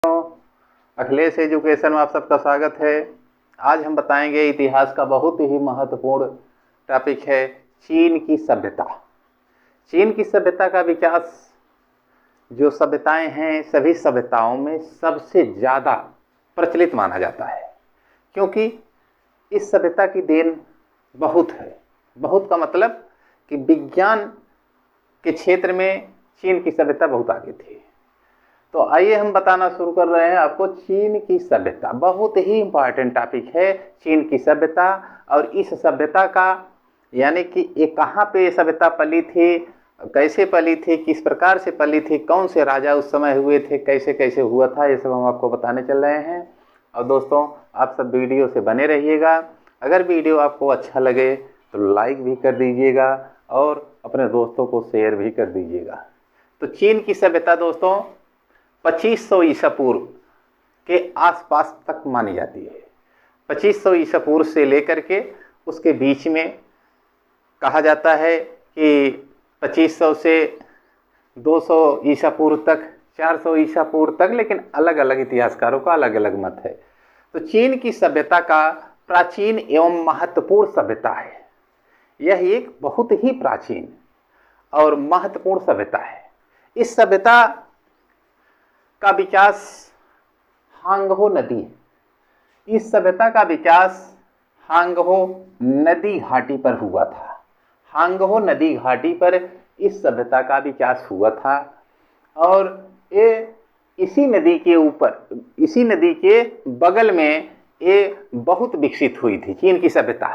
Akhilesh education में आप सबका स्वागत है। आज हम बताएंगे इतिहास का बहुत ही महत्वपूर्ण टॉपिक है चीन की सभ्यता। चीन की सभ्यता का विकास, जो सभ्यताएं हैं सभी सभ्यताओं में सबसे ज़्यादा प्रचलित माना जाता है, क्योंकि इस सभ्यता की देन बहुत है। बहुत का मतलब कि विज्ञान के क्षेत्र में चीन की सभ्यता बहुत आगे थी। तो आइए हम बताना शुरू कर रहे हैं आपको चीन की सभ्यता। बहुत ही इम्पॉर्टेंट टॉपिक है चीन की सभ्यता। और इस सभ्यता का यानी कि ये कहाँ पे सभ्यता पली थी, कैसे पली थी, किस प्रकार से पली थी, कौन से राजा उस समय हुए थे, कैसे कैसे हुआ था, ये सब हम आपको बताने चल रहे हैं। और दोस्तों, आप सब वीडियो से बने रहिएगा। अगर वीडियो आपको अच्छा लगे तो लाइक भी कर दीजिएगा और अपने दोस्तों को शेयर भी कर दीजिएगा। तो चीन की सभ्यता दोस्तों 2500 ईसा पूर्व के आसपास तक मानी जाती है। 2500 ईसा पूर्व से लेकर के उसके बीच में कहा जाता है कि 2500 से 200 ईसा पूर्व तक, 400 ईसा पूर्व तक, लेकिन अलग अलग इतिहासकारों का अलग अलग मत है। तो चीन की सभ्यता का प्राचीन एवं महत्वपूर्ण सभ्यता है। यह एक बहुत ही प्राचीन और महत्वपूर्ण सभ्यता है। इस सभ्यता का विकास हांगहो नदी, इस सभ्यता का विकास हांगहो नदी घाटी पर हुआ था। हांगहो नदी घाटी पर इस सभ्यता का विकास हुआ था और ये इसी नदी के ऊपर, इसी नदी के बगल में ये बहुत विकसित हुई थी चीन की सभ्यता।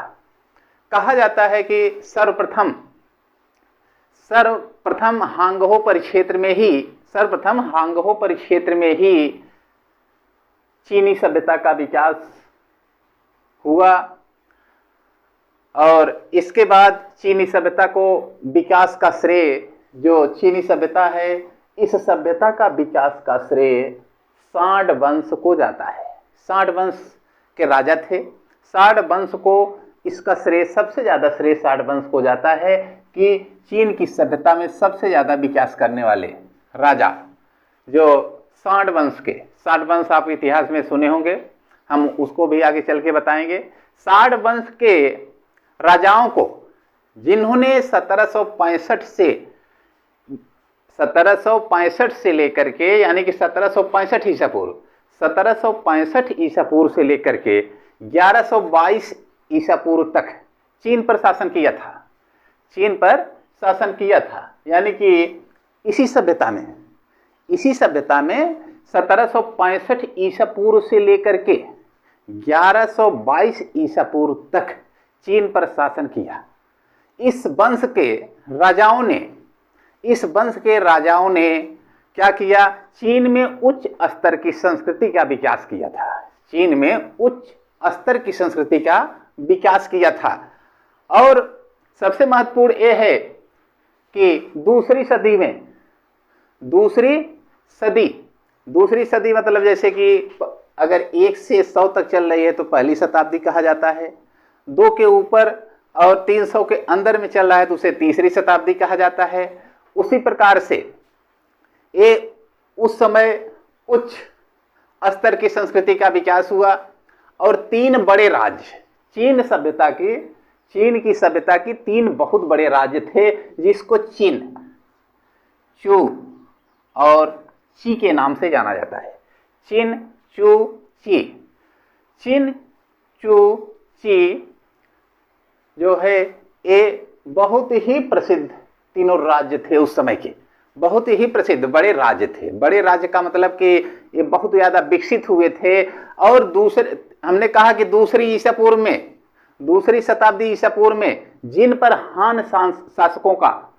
कहा जाता है कि सर्वप्रथम हांगहो परिक्षेत्र में ही चीनी सभ्यता का विकास हुआ। और इसके बाद चीनी सभ्यता को विकास का श्रेय, जो चीनी सभ्यता है, इस सभ्यता का विकास का श्रेय सांड वंश को जाता है। सांड वंश के राजा थे। सांड वंश को इसका श्रेय, सबसे ज़्यादा श्रेय सांड वंश को जाता है कि चीन की सभ्यता में सबसे ज़्यादा विकास करने वाले राजा जो सांड वंश आप इतिहास में सुने होंगे, हम उसको भी आगे चल के बताएंगे। सांड वंश के राजाओं को, जिन्होंने 1765 से लेकर के, यानी कि 1765 ईसा पूर्व, 1765 ईसा पूर्व से लेकर के 1122 ईसा पूर्व तक चीन पर शासन किया था। यानी कि इसी सभ्यता में 1765 ईसा पूर्व से लेकर के 1122 ईसा पूर्व तक चीन पर शासन किया। इस वंश के राजाओं ने क्या किया? चीन में उच्च स्तर की संस्कृति का विकास किया था। और सबसे महत्वपूर्ण यह है कि दूसरी सदी मतलब जैसे कि अगर 1 से 100 तक चल रही है तो पहली शताब्दी कहा जाता है। 2 के ऊपर और 300 के अंदर में चल रहा है तो उसे तीसरी शताब्दी कहा जाता है। उसी प्रकार से ये उस समय उच्च स्तर की संस्कृति का विकास हुआ और 3 बड़े राज्य, चीन की सभ्यता की 3 बहुत बड़े राज्य थे, जिसको चीन, चू और ची के नाम से जाना जाता है। चीन, चू, ची जो है ये बहुत ही प्रसिद्ध 3 राज्य थे उस समय के। बहुत ही प्रसिद्ध बड़े राज्य थे। बड़े राज्य का मतलब कि ये बहुत ज़्यादा विकसित हुए थे। और हमने कहा कि दूसरी शताब्दी ईसा पूर्व में जिन पर हान शासकों का,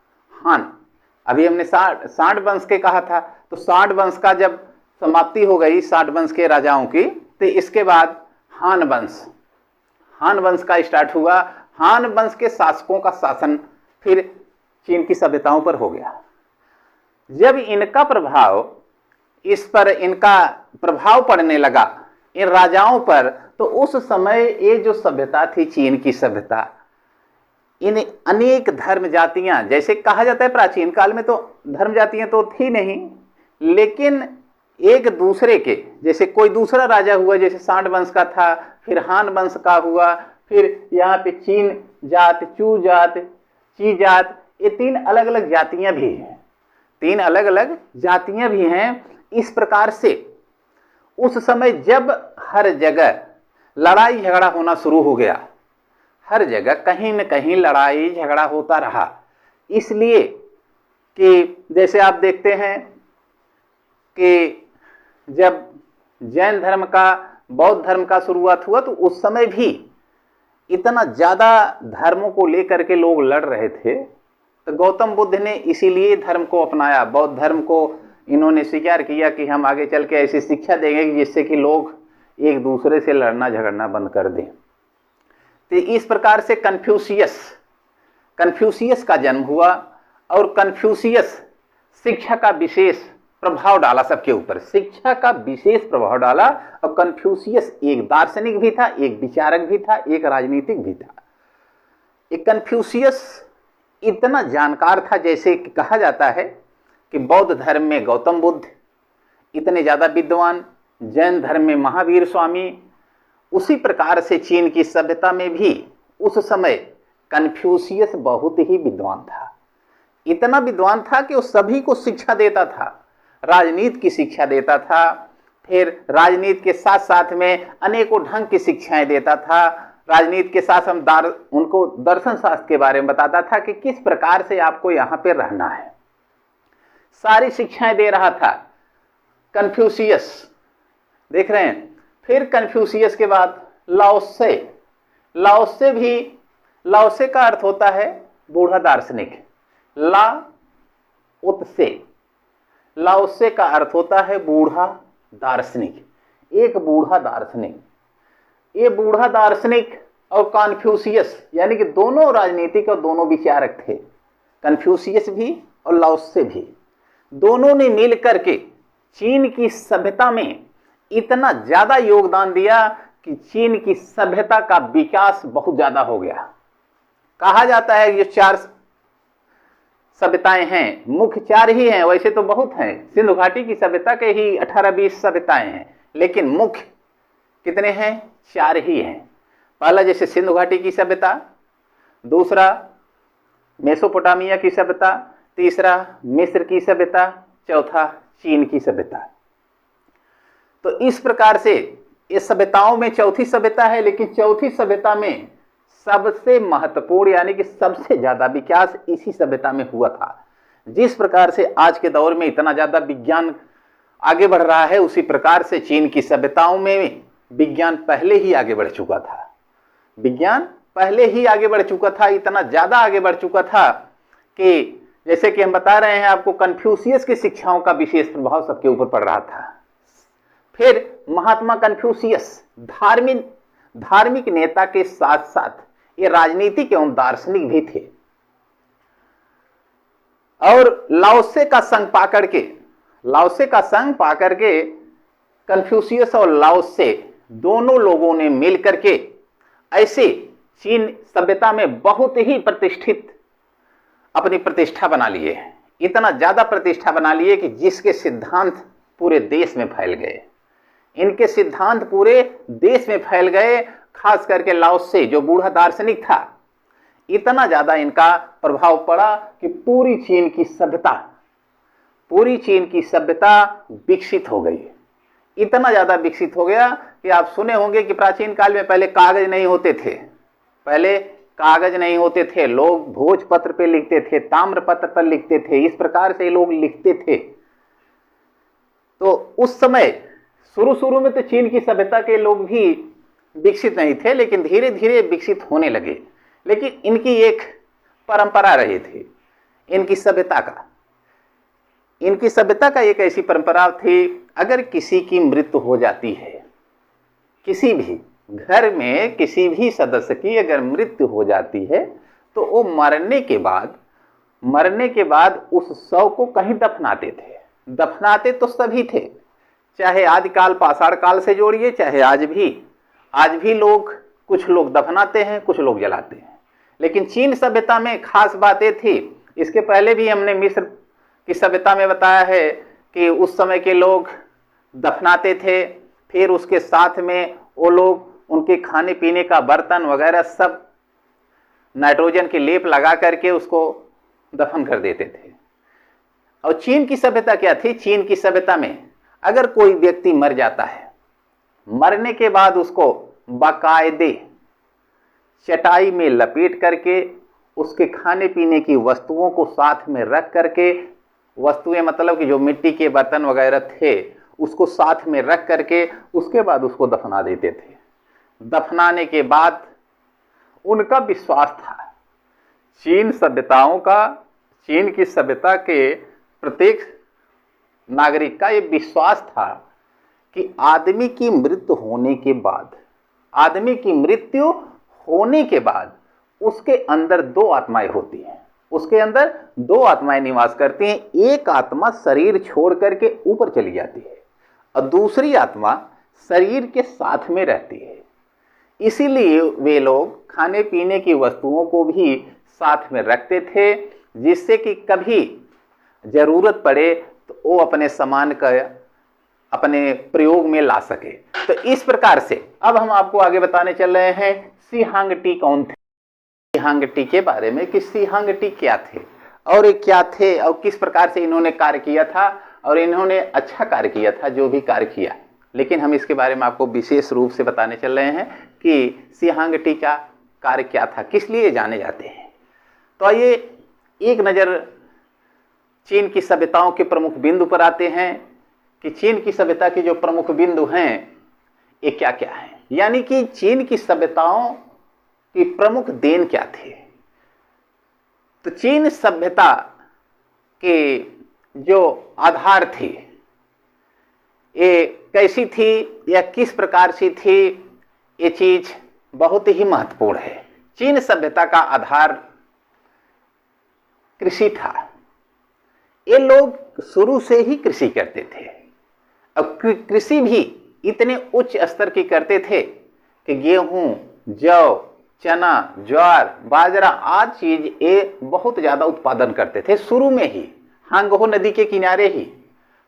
अभी हमने सांड वंश के कहा था, तो सांड वंश का जब समाप्ति हो गई, सांड वंश के राजाओं की, तो इसके बाद हान वंश का स्टार्ट हुआ। हान वंश के शासकों का शासन फिर चीन की सभ्यताओं पर हो गया। जब इनका प्रभाव पड़ने लगा इन राजाओं पर, तो उस समय ये जो सभ्यता थी चीन की सभ्यता, इन अनेक धर्म जातियां, जैसे कहा जाता है प्राचीन काल में तो धर्म जातियां तो थी नहीं, लेकिन एक दूसरे के, जैसे कोई दूसरा राजा हुआ, जैसे सांड वंश का था, फिर हान वंश का हुआ, फिर यहाँ पे चीन जात, चू जात, ची जात, ये तीन अलग अलग जातियां भी हैं, तीन अलग अलग जातियां भी हैं। इस प्रकार से उस समय जब हर जगह लड़ाई झगड़ा होना शुरू हो गया, हर जगह कहीं न कहीं लड़ाई झगड़ा होता रहा, इसलिए कि जैसे आप देखते हैं कि जब जैन धर्म का, बौद्ध धर्म का शुरुआत हुआ तो उस समय भी इतना ज़्यादा धर्मों को लेकर के लोग लड़ रहे थे, तो गौतम बुद्ध ने इसीलिए धर्म को अपनाया, बौद्ध धर्म को इन्होंने स्वीकार किया कि हम आगे चल के ऐसी शिक्षा देंगे जिससे कि लोग एक दूसरे से लड़ना झगड़ना बंद कर दें। तो इस प्रकार से कन्फ्यूशियस का जन्म हुआ और कन्फ्यूशियस शिक्षा का विशेष प्रभाव डाला सबके ऊपर, शिक्षा का विशेष प्रभाव डाला। और कन्फ्यूशियस एक दार्शनिक भी था, एक विचारक भी था, एक राजनीतिक भी था। एक कन्फ्यूशियस इतना जानकार था, जैसे कि कहा जाता है कि बौद्ध धर्म में गौतम बुद्ध इतने ज़्यादा विद्वान, जैन धर्म में महावीर स्वामी, उसी प्रकार से चीन की सभ्यता में भी उस समय कन्फ्यूशियस बहुत ही विद्वान था। इतना विद्वान था कि वो सभी को शिक्षा देता था, राजनीति की शिक्षा देता था, फिर राजनीति के साथ साथ में अनेकों ढंग की शिक्षाएं देता था। राजनीति के साथ हम उनको दर्शन शास्त्र के बारे में बताता था कि किस प्रकार से आपको यहाँ पे रहना है, सारी शिक्षाएं दे रहा था कन्फ्यूशियस। देख रहे हैं। फिर कन्फ्यूशियस के बाद लाओसे। लाओसे का अर्थ होता है बूढ़ा दार्शनिक। लाओसे का अर्थ होता है बूढ़ा दार्शनिक, एक बूढ़ा दार्शनिक। ये बूढ़ा दार्शनिक और कन्फ्यूशियस यानी कि दोनों राजनीतिक और दोनों विचारक थे, कन्फ्यूशियस भी और लाओसे भी। दोनों ने मिल करके चीन की सभ्यता में इतना ज़्यादा योगदान दिया कि चीन की सभ्यता का विकास बहुत ज़्यादा हो गया। कहा जाता है ये 4 सभ्यताएं हैं, मुख्य 4 ही हैं, वैसे तो बहुत हैं। सिंधु घाटी की सभ्यता के ही 18-20 सभ्यताएं हैं, लेकिन मुख्य कितने हैं? 4 ही हैं। पहला जैसे सिंधु घाटी की सभ्यता, दूसरा मेसोपोटामिया की सभ्यता, तीसरा मिस्र की सभ्यता, चौथा चीन की सभ्यता। तो इस प्रकार से इस सभ्यताओं में चौथी सभ्यता है, लेकिन चौथी सभ्यता में सबसे महत्वपूर्ण यानी कि सबसे ज्यादा विकास इसी सभ्यता में हुआ था। जिस प्रकार से आज के दौर में इतना ज्यादा विज्ञान आगे बढ़ रहा है, उसी प्रकार से चीन की सभ्यताओं में विज्ञान पहले ही आगे बढ़ चुका था। विज्ञान पहले ही आगे बढ़ चुका था, इतना ज्यादा आगे बढ़ चुका था कि जैसे कि हम बता रहे हैं आपको, कन्फ्यूशियस की शिक्षाओं का विशेष प्रभाव सबके ऊपर पड़ रहा था। फिर महात्मा कन्फ्यूशियस धार्मिक नेता के साथ साथ ये राजनीतिक एवं दार्शनिक भी थे। और लाओसे का संग पाकर के कन्फ्यूशियस और लाओसे दोनों लोगों ने मिलकर के ऐसे चीन सभ्यता में बहुत ही प्रतिष्ठित अपनी प्रतिष्ठा बना लिए। इतना ज्यादा प्रतिष्ठा बना लिए कि जिसके सिद्धांत पूरे देश में फैल गए। इनके सिद्धांत पूरे देश में फैल गए। खास करके लाओसे जो बूढ़ा दार्शनिक था, इतना ज्यादा इनका प्रभाव पड़ा कि पूरी चीन की सभ्यता विकसित हो गई। इतना ज्यादा विकसित हो गया कि आप सुने होंगे कि प्राचीन काल में पहले कागज नहीं होते थे। लोग भोजपत्र पे लिखते थे, ताम्रपत्र पर लिखते थे, इस प्रकार से लोग लिखते थे। तो उस समय शुरू में तो चीन की सभ्यता के लोग भी विकसित नहीं थे, लेकिन धीरे धीरे विकसित होने लगे। लेकिन इनकी एक परंपरा रही थी, इनकी सभ्यता का एक ऐसी परंपरा थी, अगर किसी की मृत्यु हो जाती है, किसी भी घर में किसी भी सदस्य की अगर मृत्यु हो जाती है, तो वो मरने के बाद उस शव को कहीं दफनाते तो सभी थे, चाहे आदिकाल पाषाण काल से जोड़िए, चाहे आज भी कुछ लोग दफनाते हैं, कुछ लोग जलाते हैं। लेकिन चीन सभ्यता में खास बात ये थी, इसके पहले भी हमने मिस्र की सभ्यता में बताया है कि उस समय के लोग दफनाते थे। फिर उसके साथ में वो लोग उनके खाने पीने का बर्तन वगैरह सब नाइट्रोजन के लेप लगा करके उसको दफन कर देते थे। और चीन की सभ्यता क्या थी? चीन की सभ्यता में अगर कोई व्यक्ति मर जाता है, मरने के बाद उसको बाकायदे चटाई में लपेट करके उसके खाने पीने की वस्तुओं को साथ में रख करके, वस्तुएं मतलब कि जो मिट्टी के बर्तन वगैरह थे उसको साथ में रख करके उसके बाद उसको दफना देते थे। दफनाने के बाद उनका विश्वास था, चीन सभ्यताओं का, चीन की सभ्यता के प्रत्येक नागरिक का ये विश्वास था कि आदमी की मृत्यु होने के बाद, आदमी की मृत्यु होने के बाद उसके अंदर दो आत्माएं होती हैं, उसके अंदर दो आत्माएं निवास करती हैं। एक आत्मा शरीर छोड़ करके ऊपर चली जाती है और दूसरी आत्मा शरीर के साथ में रहती है। इसीलिए वे लोग खाने पीने की वस्तुओं को भी साथ में रखते थे, जिससे कि कभी जरूरत पड़े तो वो अपने सामान का अपने प्रयोग में ला सके। तो इस प्रकार से अब हम आपको आगे बताने चल रहे हैं सी हांग टी कौन थे, सी हांग टी के बारे में कि सी हांग टी क्या थे और ये क्या थे और किस प्रकार से इन्होंने कार्य किया था, और इन्होंने अच्छा कार्य किया था जो भी कार्य किया। लेकिन हम इसके बारे में आपको विशेष रूप से बताने चल रहे हैं कि सी हांग टी का कार्य क्या था, किस लिए जाने जाते हैं। तो आइए एक नज़र चीन की सभ्यताओं के प्रमुख बिंदु पर आते हैं कि चीन की सभ्यता के जो प्रमुख बिंदु हैं ये क्या क्या हैं, यानी कि चीन की सभ्यताओं की प्रमुख देन क्या थे। तो चीन सभ्यता के जो आधार थे ये कैसी थी या किस प्रकार से थी, ये चीज बहुत ही महत्वपूर्ण है। चीन सभ्यता का आधार कृषि था। ये लोग शुरू से ही कृषि करते थे और कृषि भी इतने उच्च स्तर की करते थे कि गेहूं, जौ, चना, ज्वार, बाजरा आदि चीज ये बहुत ज्यादा उत्पादन करते थे शुरू में ही, हांगहो नदी के किनारे ही।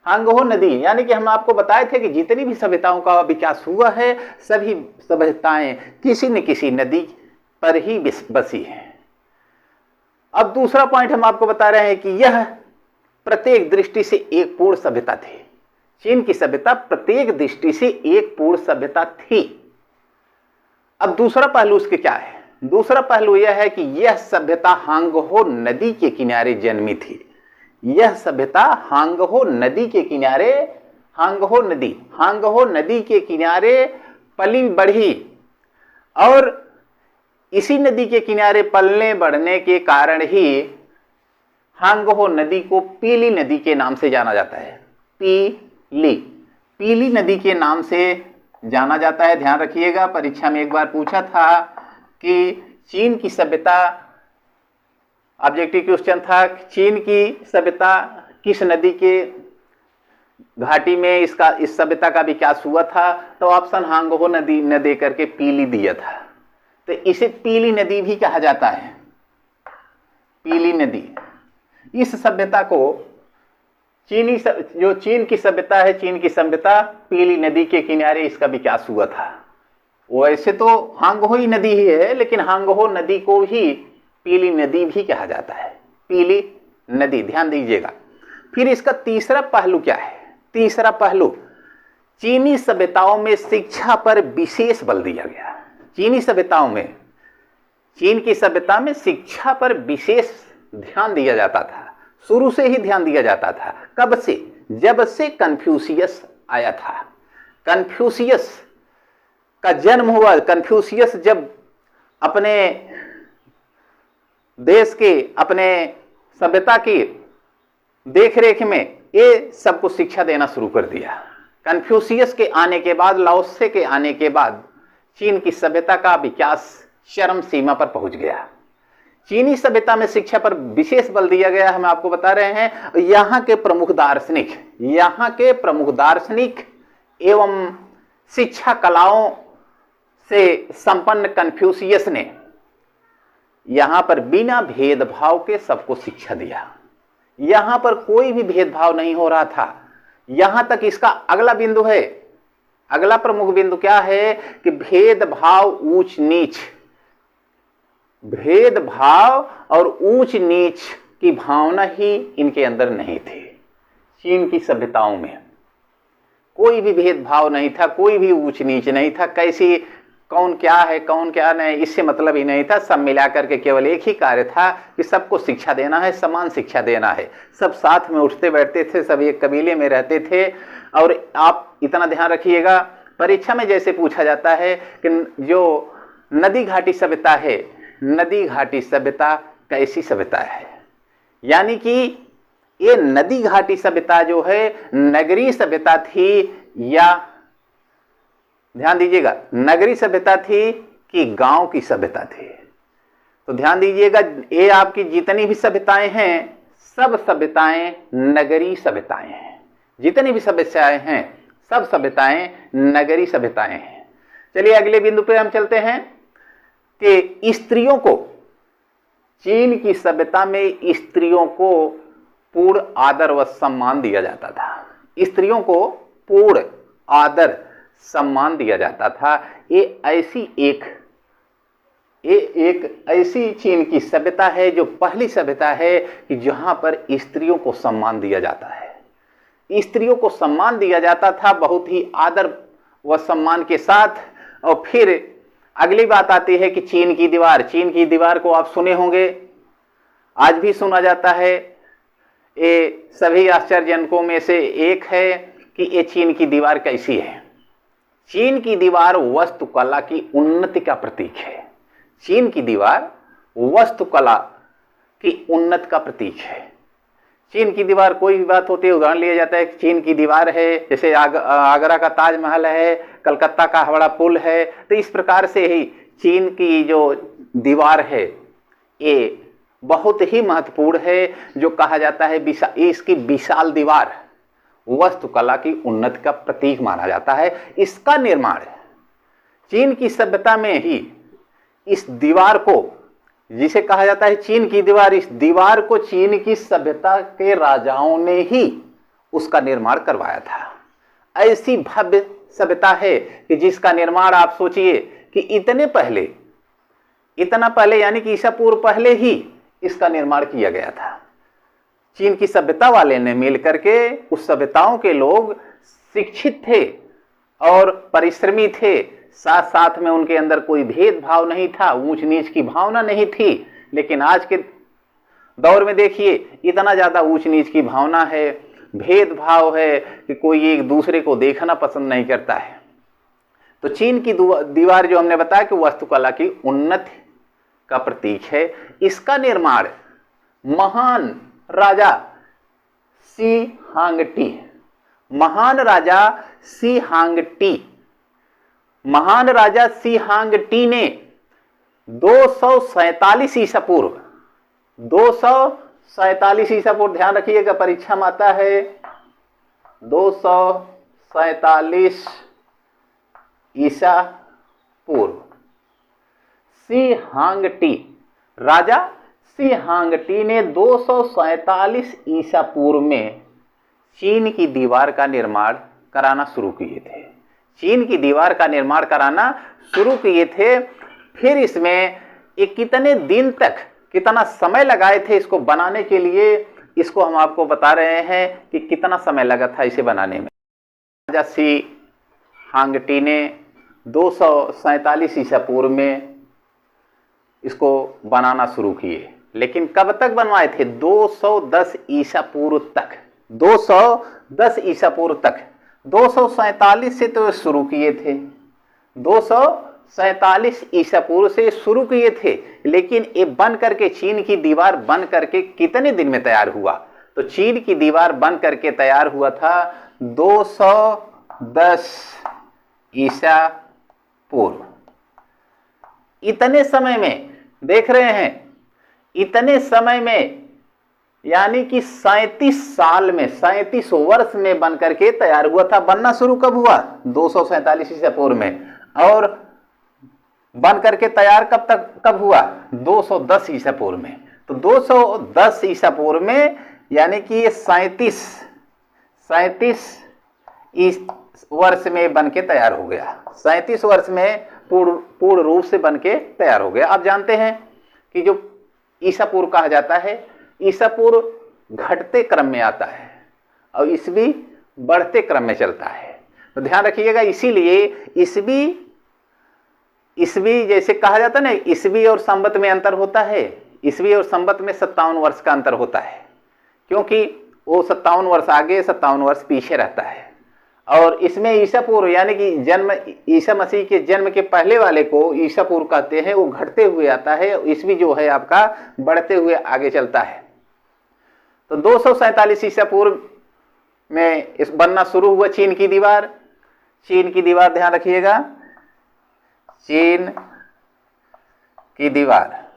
हांगहो नदी यानी कि हम आपको बताए थे कि जितनी भी सभ्यताओं का विकास हुआ है सभी सभ्यताएं किसी न किसी नदी पर ही बसी हैं। अब दूसरा पॉइंट हम आपको बता रहे हैं कि यह प्रत्येक दृष्टि से एक पूर्ण सभ्यता थी। चीन की सभ्यता प्रत्येक दृष्टि से एक पूर्ण सभ्यता थी। अब दूसरा पहलू उसके क्या है? दूसरा पहलू यह है कि यह सभ्यता हांगहो नदी के किनारे जन्मी थी। यह सभ्यता हांगहो नदी के किनारे, हांगहो नदी के किनारे पली बढ़ी और इसी नदी के किनारे पलने बढ़ने के कारण ही हांगहो नदी को पीली नदी के नाम से जाना जाता है। पीली नदी के नाम से जाना जाता है। ध्यान रखिएगा, परीक्षा में एक बार पूछा था कि चीन की सभ्यता, ऑब्जेक्टिव क्वेश्चन था, चीन की सभ्यता किस नदी के घाटी में इस सभ्यता का विकास हुआ था, तो ऑप्शन हांगहो नदी न दे करके पीली दिया था। तो इसे पीली नदी भी कहा जाता है। पीली नदी, इस सभ्यता को जो चीन की सभ्यता है, चीन की सभ्यता पीली नदी के किनारे इसका विकास हुआ था। वैसे तो हांगहो ही नदी ही है, लेकिन हांगहो नदी को ही पीली नदी भी कहा जाता है। पीली नदी, ध्यान दीजिएगा। फिर इसका तीसरा पहलू क्या है? तीसरा पहलू, चीनी सभ्यताओं में शिक्षा पर विशेष बल दिया गया। चीनी सभ्यताओं में, चीन की सभ्यता में शिक्षा पर विशेष ध्यान दिया जाता था। शुरू से ही ध्यान दिया जाता था। कब से? जब से कन्फ्यूशियस आया था। कन्फ्यूशियस का जन्म हुआ। कन्फ्यूशियस जब अपने देश के, अपने सभ्यता की देखरेख में ये सबको शिक्षा देना शुरू कर दिया। कन्फ्यूशियस के आने के बाद, लाओत्से के आने के बाद चीन की सभ्यता का विकास चरम सीमा पर पहुंच गया। चीनी सभ्यता में शिक्षा पर विशेष बल दिया गया, हम आपको बता रहे हैं। यहाँ के प्रमुख दार्शनिक एवं शिक्षा कलाओं से संपन्न कन्फ्यूशियस ने यहाँ पर बिना भेदभाव के सबको शिक्षा दिया। यहाँ पर कोई भी भेदभाव नहीं हो रहा था। यहां तक इसका अगला बिंदु है, अगला प्रमुख बिंदु क्या है कि भेदभाव, ऊंच नीच, भेदभाव और ऊंच नीच की भावना ही इनके अंदर नहीं थी। चीन की सभ्यताओं में कोई भी भेदभाव नहीं था, कोई भी ऊंच नीच नहीं था, कैसी कौन क्या है कौन क्या नहीं, इससे मतलब ही नहीं था। सब मिलाकर के केवल एक ही कार्य था कि सबको शिक्षा देना है, समान शिक्षा देना है। सब साथ में उठते बैठते थे, सब एक कबीले में रहते थे। और आप इतना ध्यान रखिएगा, परीक्षा में जैसे पूछा जाता है कि जो नदी घाटी सभ्यता है, नदी घाटी सभ्यता कैसी सभ्यता है, यानी कि ये नदी घाटी सभ्यता जो है नगरीय सभ्यता थी, या ध्यान दीजिएगा नगरीय सभ्यता थी कि गांव की सभ्यता थी। तो ध्यान दीजिएगा, ये आपकी जितनी भी सभ्यताएं हैं सब सभ्यताएं नगरीय सभ्यताएं हैं। जितनी भी सभ्यताएं हैं सब सभ्यताएं नगरीय सभ्यताएं हैं। चलिए अगले बिंदु पे हम चलते हैं कि स्त्रियों को, चीन की सभ्यता में स्त्रियों को पूर्ण आदर व सम्मान दिया जाता था। स्त्रियों को पूर्ण आदर सम्मान दिया जाता था। ये एक ऐसी चीन की सभ्यता है जो पहली सभ्यता है कि जहां पर स्त्रियों को सम्मान दिया जाता है। स्त्रियों को सम्मान दिया जाता था बहुत ही आदर व सम्मान के साथ। और फिर अगली बात आती है कि चीन की दीवार। चीन की दीवार को आप सुने होंगे, आज भी सुना जाता है। ये सभी आश्चर्यजनकों में से एक है कि ये चीन की दीवार कैसी है। चीन की दीवार वास्तुकला की उन्नति का प्रतीक है। चीन की दीवार वास्तुकला की उन्नति का प्रतीक है। चीन की दीवार कोई भी बात होती है, उदाहरण लिया जाता है कि चीन की दीवार है, जैसे आगरा का ताजमहल है, कलकत्ता का हावड़ा पुल है। तो इस प्रकार से ही चीन की जो दीवार है ये बहुत ही महत्वपूर्ण है, जो कहा जाता है इसकी विशाल दीवार वास्तुकला की उन्नति का प्रतीक माना जाता है। इसका निर्माण चीन की सभ्यता में ही, इस दीवार को जिसे कहा जाता है चीन की दीवार, इस दीवार को चीन की सभ्यता के राजाओं ने ही उसका निर्माण करवाया था। ऐसी भव्य सभ्यता है कि जिसका निर्माण आप सोचिए कि इतना पहले यानी कि ईसा पूर्व पहले ही इसका निर्माण किया गया था। चीन की सभ्यता वाले ने मिल करके, उस सभ्यताओं के लोग शिक्षित थे और परिश्रमी थे, साथ साथ में उनके अंदर कोई भेदभाव नहीं था, ऊंच नीच की भावना नहीं थी। लेकिन आज के दौर में देखिए इतना ज्यादा ऊंच नीच की भावना है, भेदभाव है कि कोई एक दूसरे को देखना पसंद नहीं करता है। तो चीन की दीवार जो हमने बताया कि वास्तुकला की उन्नति का प्रतीक है। इसका निर्माण महान राजा सी हांगटी, महान राजा सी हांगटी ने 247 ईसा पूर्व, 247 ईसा पूर्व, ध्यान रखिएगा परीक्षा में आता है 247 ईसा पूर्व। सी हांगटी, राजा सी हांगटी ने 247 ईसा पूर्व में चीन की दीवार का निर्माण कराना शुरू किए थे। चीन की दीवार का निर्माण कराना शुरू किए थे। फिर इसमें एक कितने दिन तक, कितना समय लगाए थे इसको बनाने के लिए, इसको हम आपको बता रहे हैं कि कितना समय लगा था इसे बनाने में। राजा सी हांगटी ने 247 ईसा पूर्व में इसको बनाना शुरू किए। लेकिन कब तक बनवाए थे? 210 ईसा पूर्व तक, 210 ईसा पूर्व तक। 247 से तो शुरू किए थे, 247 ईसा पूर्व से शुरू किए थे। लेकिन ये बन करके, चीन की दीवार बन करके कितने दिन में तैयार हुआ? तो चीन की दीवार बन करके तैयार हुआ था 210 ईसा पूर्व। इतने समय में देख रहे हैं, इतने समय में यानी कि 37 साल में, 37 वर्ष में बन करके तैयार हुआ था। बनना शुरू कब हुआ? 247 ईसा पूर्व में। और बन करके तैयार कब हुआ? 210 ईसा पूर्व में। तो 210 ईसा पूर्व में यानी कि ये 37 वर्ष में बन के तैयार हो गया। 37 वर्ष में पूर्ण रूप से बन के तैयार हो गया। आप जानते हैं कि जो ईसा पूर्व कहा जाता है, ईसा पूर्व घटते क्रम में आता है और ईसवी बढ़ते क्रम में चलता है। तो ध्यान रखिएगा, इसीलिए ईसवी जैसे कहा जाता है ना, ईसवी और संवत में अंतर होता है। ईसवी और संवत में 57 वर्ष का अंतर होता है, क्योंकि वो 57 वर्ष आगे 57 वर्ष पीछे रहता है। और इसमें ईसा पूर्व यानी कि जन्म, ईसा मसीह के जन्म के पहले वाले को ईसा पूर्व कहते हैं, वो घटते हुए आता है। ईसवी जो है आपका बढ़ते हुए आगे चलता है। तो 247 ईसा पूर्व में इस बनना शुरू हुआ चीन की दीवार। चीन की दीवार ध्यान रखिएगा, चीन की दीवार,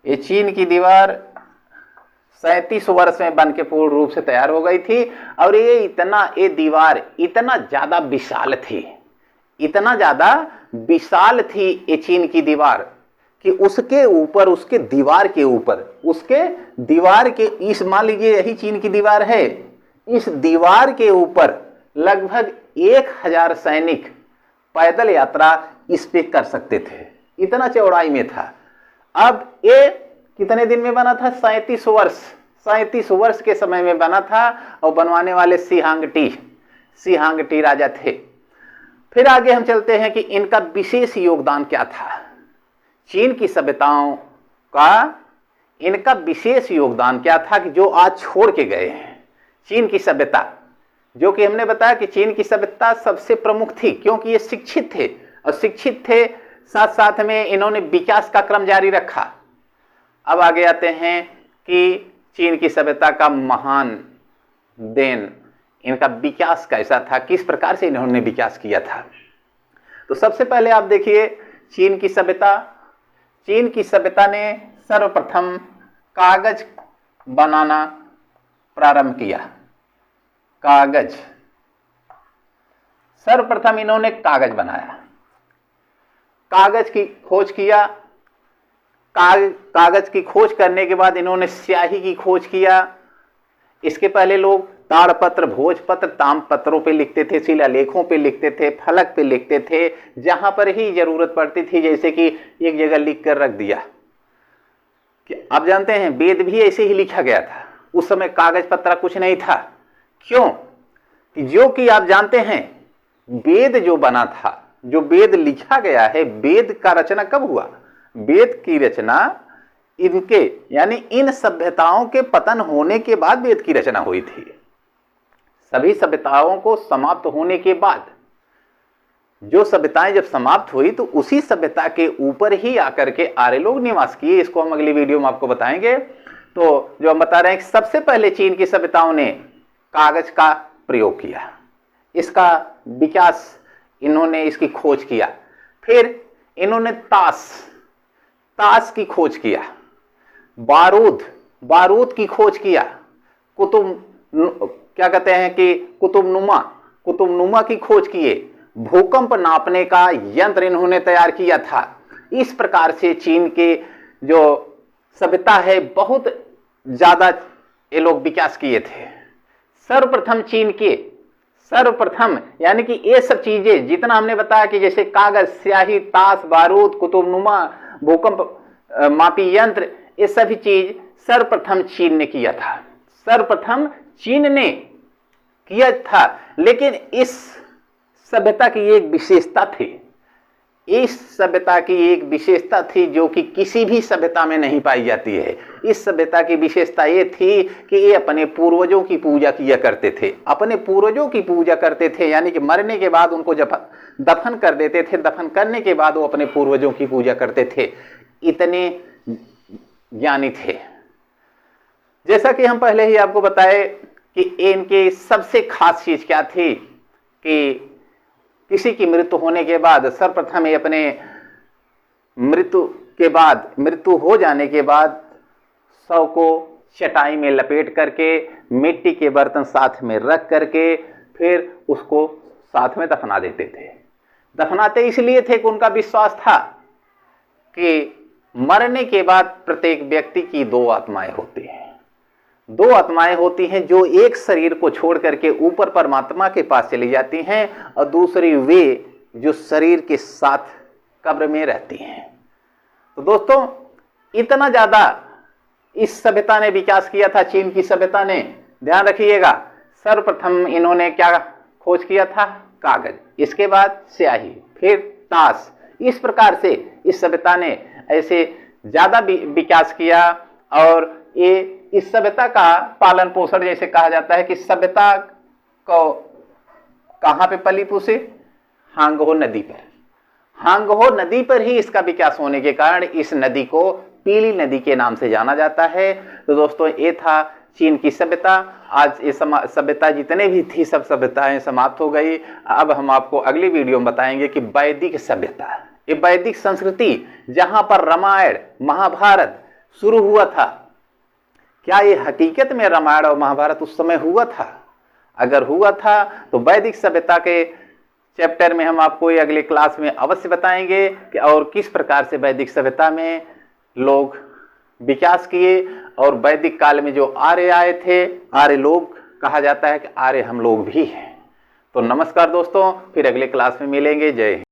ये चीन की दीवार 37 वर्ष में बन के पूर्ण रूप से तैयार हो गई थी। और ये दीवार इतना ज्यादा विशाल थी, इतना ज्यादा विशाल थी ये चीन की दीवार कि उसके ऊपर, उसके दीवार के ऊपर, उसके दीवार के इस, मान लीजिए यही चीन की दीवार है, इस दीवार के ऊपर लगभग 1000 सैनिक पैदल यात्रा इस पे कर सकते थे, इतना चौड़ाई में था। अब ये कितने दिन में बना था? 37 वर्ष के समय में बना था। और बनवाने वाले सिहांगटी राजा थे। फिर आगे हम चलते हैं कि इनका विशेष योगदान क्या था। चीन की सभ्यताओं का इनका विशेष योगदान क्या था कि जो आज छोड़ के गए हैं। चीन की सभ्यता, जो कि हमने बताया कि चीन की सभ्यता सबसे प्रमुख थी, क्योंकि ये शिक्षित थे, और शिक्षित थे साथ साथ में इन्होंने विकास का क्रम जारी रखा। अब आगे आते हैं कि चीन की सभ्यता का महान देन, इनका विकास कैसा था, किस प्रकार से इन्होंने विकास किया था। तो सबसे पहले आप देखिए चीन की सभ्यता ने सर्वप्रथम कागज बनाना प्रारंभ किया। कागज, सर्वप्रथम इन्होंने कागज बनाया, कागज की खोज किया। कागज की खोज करने के बाद इन्होंने स्याही की खोज किया। इसके पहले लोग ताड़पत्र, भोजपत्र, ताम्रपत्रों पे लिखते थे, शिलालेखों पे लिखते थे, फलक पे लिखते थे, जहां पर ही जरूरत पड़ती थी, जैसे कि एक जगह लिख कर रख दिया। कि आप जानते हैं वेद भी ऐसे ही लिखा गया था। उस समय कागज पत्रा कुछ नहीं था। क्यों? जो कि आप जानते हैं वेद जो बना था, जो वेद लिखा गया है, वेद का रचना कब हुआ? वेद की रचना इनके यानी इन सभ्यताओं के पतन होने के बाद वेद की रचना हुई थी। सभी सभ्यताओं को समाप्त होने के बाद, जो सभ्यताएं जब समाप्त हुई तो उसी सभ्यता के ऊपर ही आकर के आर्य लोग निवास किए। इसको हम अगली वीडियो में आपको बताएंगे। तो जो हम बता रहे हैं कि सबसे पहले चीन की सभ्यताओं ने कागज का प्रयोग किया, इसका विकास इन्होंने, इसकी खोज किया। फिर इन्होंने ताश की खोज किया, बारूद की खोज किया, क्या कहते हैं कि कुतुबनुमा की खोज किए, भूकंप नापने का यंत्र इन्होंने तैयार किया था। इस प्रकार से चीन के जो सभ्यता है बहुत ज्यादा ये लोग विकास किए थे। सर्वप्रथम यानी कि ये सब चीजें जितना हमने बताया कि जैसे कागज, स्याही, ताश, बारूद, कुतुबनुमा, भूकंप मापी यंत्र, ये सभी चीज सर्वप्रथम चीन ने किया था। सर्वप्रथम चीन ने किया था। लेकिन इस सभ्यता की एक विशेषता थी, इस सभ्यता की एक विशेषता थी जो कि किसी भी सभ्यता में नहीं पाई जाती है। इस सभ्यता की विशेषता ये थी कि ये अपने पूर्वजों की पूजा किया करते थे। अपने पूर्वजों की पूजा करते थे, यानी कि मरने के बाद उनको जब दफन कर देते थे, दफन करने के बाद वो अपने पूर्वजों की पूजा करते थे। इतने ज्ञानी थे। जैसा कि हम पहले ही आपको बताए कि इनकी सबसे खास चीज क्या थी कि किसी की मृत्यु होने के बाद सर्वप्रथम ये अपने मृत्यु हो जाने के बाद शव को चटाई में लपेट करके, मिट्टी के बर्तन साथ में रख करके फिर उसको साथ में दफना देते थे। दफनाते इसलिए थे कि उनका विश्वास था कि मरने के बाद प्रत्येक व्यक्ति की दो आत्माएं होती हैं। दो आत्माएं होती हैं जो एक शरीर को छोड़ करके ऊपर परमात्मा के पास चली जाती हैं, और दूसरी वे जो शरीर के साथ कब्र में रहती हैं। तो दोस्तों, इतना ज्यादा इस सभ्यता ने विकास किया था, चीन की सभ्यता ने। ध्यान रखिएगा, सर्वप्रथम इन्होंने क्या खोज किया था? कागज, इसके बाद स्याही, फिर ताश। इस प्रकार से इस सभ्यता ने ऐसे ज्यादा विकास किया, और ये इस सभ्यता का पालन पोषण, जैसे कहा जाता है कि सभ्यता को कहां पे पली पूछे? हांगहो नदी पर। हांगहो नदी पर ही इसका विकास होने के कारण इस नदी को पीली नदी के नाम से जाना जाता है। तो दोस्तों, ये था चीन की सभ्यता। आज ये सभ्यता जितने भी थी, सब सभ्यताएं समाप्त हो गई। अब हम आपको अगली वीडियो में बताएंगे कि वैदिक सभ्यता, ये वैदिक संस्कृति जहां पर रामायण महाभारत शुरू हुआ था, क्या ये हकीकत में रामायण और महाभारत उस समय हुआ था? अगर हुआ था तो वैदिक सभ्यता के चैप्टर में हम आपको ये अगले क्लास में अवश्य बताएंगे कि और किस प्रकार से वैदिक सभ्यता में लोग विकास किए, और वैदिक काल में जो आर्य आए थे, आर्य लोग कहा जाता है कि आर्य हम लोग भी हैं। तो नमस्कार दोस्तों, फिर अगले क्लास में मिलेंगे। जय हिंद।